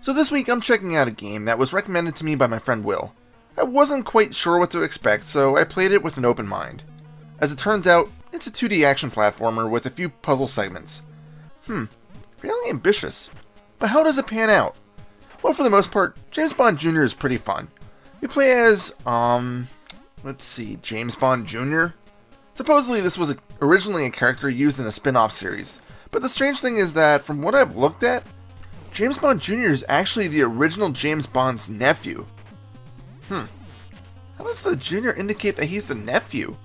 So this week I'm checking out a game that was recommended to me by my friend Will. I wasn't quite sure what to expect, so I played it with an open mind. As it turns out, it's a 2D action platformer with a few puzzle segments. Fairly ambitious. But how does it pan out? Well, for the most part, James Bond Jr. is pretty fun. You play as, James Bond Jr.? Supposedly this was originally a character used in a spin-off series, but the strange thing is that, from what I've looked at, James Bond Jr. is actually the original James Bond's nephew. How does the Jr. indicate that he's the nephew?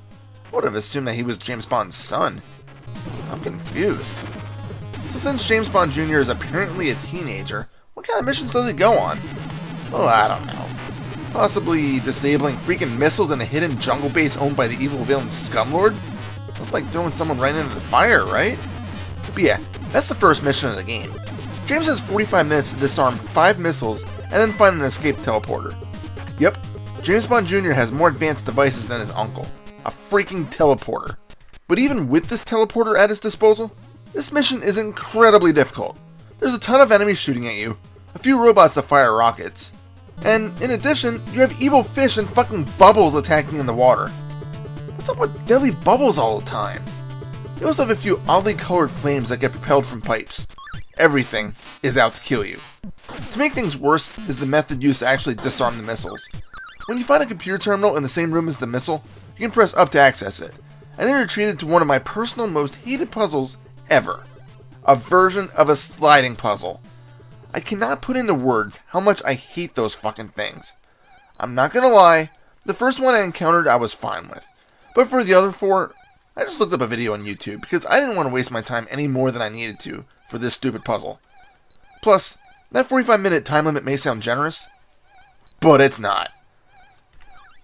I would have assumed that he was James Bond's son. I'm confused. So since James Bond Jr. is apparently a teenager, what kind of missions does he go on? Well, I don't know. Possibly disabling freaking missiles in a hidden jungle base owned by the evil villain Scumlord? Looks like throwing someone right into the fire, right? But yeah, that's the first mission of the game. James has 45 minutes to disarm 5 missiles and then find an escape teleporter. Yep, James Bond Jr. has more advanced devices than his uncle. A freaking teleporter. But even with this teleporter at his disposal, this mission is incredibly difficult. There's a ton of enemies shooting at you, a few robots that fire rockets, and in addition, you have evil fish and fucking bubbles attacking in the water. What's up with deadly bubbles all the time? You also have a few oddly colored flames that get propelled from pipes. Everything is out to kill you. To make things worse is the method used to actually disarm the missiles. When you find a computer terminal in the same room as the missile, you can press up to access it, and then you're treated to one of my personal most hated puzzles ever. A version of a sliding puzzle. I cannot put into words how much I hate those fucking things. I'm not gonna lie, the first one I encountered I was fine with, but for the other 4, I just looked up a video on YouTube because I didn't want to waste my time any more than I needed to for this stupid puzzle. Plus, that 45-minute time limit may sound generous, but it's not.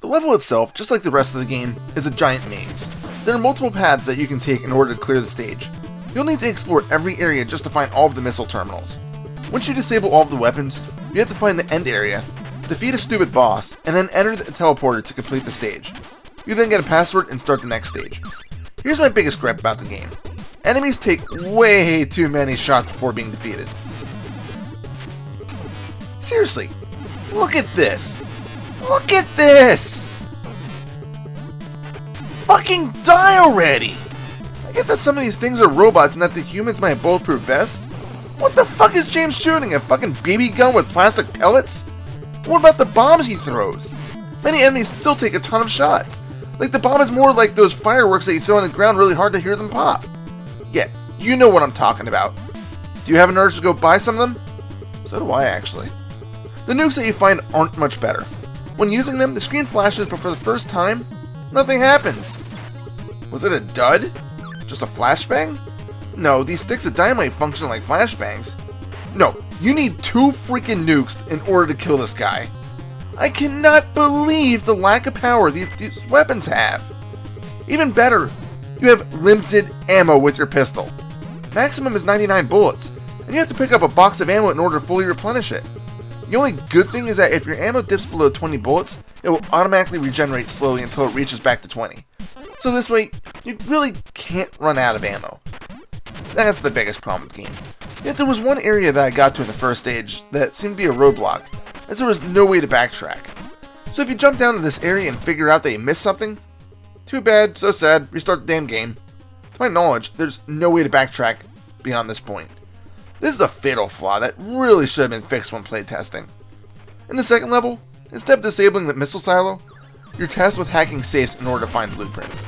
The level itself, just like the rest of the game, is a giant maze. There are multiple paths that you can take in order to clear the stage. You'll need to explore every area just to find all of the missile terminals. Once you disable all of the weapons, you have to find the end area, defeat a stupid boss, and then enter the teleporter to complete the stage. You then get a password and start the next stage. Here's my biggest gripe about the game. Enemies take way too many shots before being defeated. Seriously, look at this! Look at this! Fucking die already! I get that some of these things are robots and that the humans might have bulletproof vests. What the fuck is James shooting? A fucking BB gun with plastic pellets? What about the bombs he throws? Many enemies still take a ton of shots. Like the bomb is more like those fireworks that you throw on the ground really hard to hear them pop. Yeah, you know what I'm talking about. Do you have an urge to go buy some of them? So do I, actually. The nukes that you find aren't much better. When using them, the screen flashes, but for the first time, nothing happens. Was it a dud? Just a flashbang? No, these sticks of dynamite function like flashbangs. No, you need 2 freaking nukes in order to kill this guy. I cannot believe the lack of power these weapons have. Even better, you have limited ammo with your pistol. Maximum is 99 bullets, and you have to pick up a box of ammo in order to fully replenish it. The only good thing is that if your ammo dips below 20 bullets, it will automatically regenerate slowly until it reaches back to 20. So this way, you really can't run out of ammo. That's the biggest problem with the game. Yet there was one area that I got to in the first stage that seemed to be a roadblock, as there was no way to backtrack. So if you jump down to this area and figure out that you missed something, too bad, so sad, restart the damn game. To my knowledge, there's no way to backtrack beyond this point. This is a fatal flaw that really should have been fixed when playtesting. In the second level, instead of disabling the missile silo, you're tasked with hacking safes in order to find blueprints.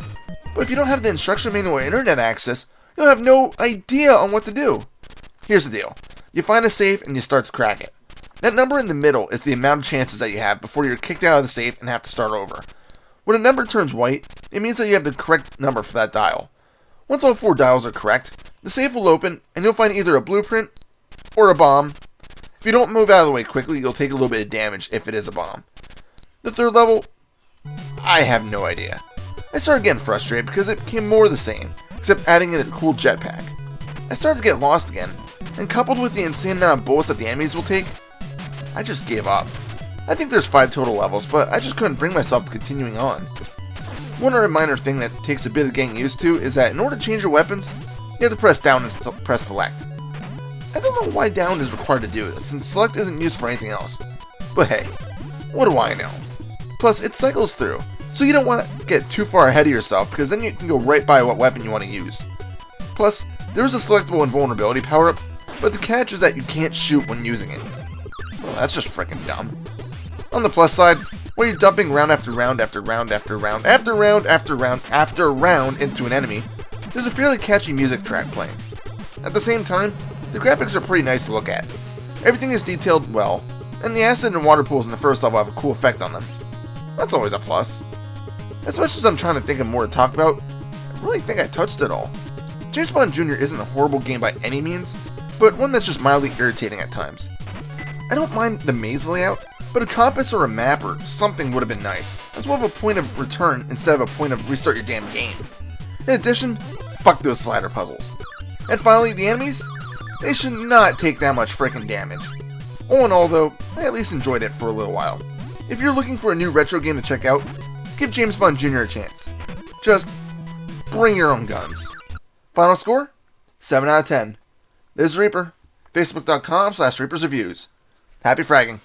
But if you don't have the instruction manual or internet access, you'll have no idea on what to do. Here's the deal. You find a safe and you start to crack it. That number in the middle is the amount of chances that you have before you're kicked out of the safe and have to start over. When a number turns white, it means that you have the correct number for that dial. Once all 4 dials are correct, the safe will open and you'll find either a blueprint or a bomb. If you don't move out of the way quickly, you'll take a little bit of damage if it is a bomb. The third level, I have no idea. I started getting frustrated because it became more of the same, except adding in a cool jetpack. I started to get lost again, and coupled with the insane amount of bullets that the enemies will take, I just gave up. I think there's 5 total levels, but I just couldn't bring myself to continuing on. One other minor thing that takes a bit of getting used to is that in order to change your weapons, you have to press down and press select. I don't know why down is required to do this, since select isn't used for anything else. But hey, what do I know? Plus, it cycles through, so you don't want to get too far ahead of yourself, because then you can go right by what weapon you want to use. Plus, there is a selectable invulnerability power-up, but the catch is that you can't shoot when using it. Well, that's just freaking dumb. On the plus side, while you're dumping round after round after round after round after round after round after round into an enemy, there's a fairly catchy music track playing. At the same time, the graphics are pretty nice to look at. Everything is detailed well, and the acid and water pools in the first level have a cool effect on them. That's always a plus. As much as I'm trying to think of more to talk about, I really think I touched it all. James Bond Jr. isn't a horrible game by any means, but one that's just mildly irritating at times. I don't mind the maze layout, but a compass or a map or something would have been nice, as well as a point of return instead of a point of restart your damn game. In addition, fuck those slider puzzles. And finally, the enemies? They should not take that much frickin' damage. All in all though, I at least enjoyed it for a little while. If you're looking for a new retro game to check out, give James Bond Jr. a chance. Just bring your own guns. Final score? 7 out of 10. This is Reaper. Facebook.com/ReapersReviews. Happy fragging.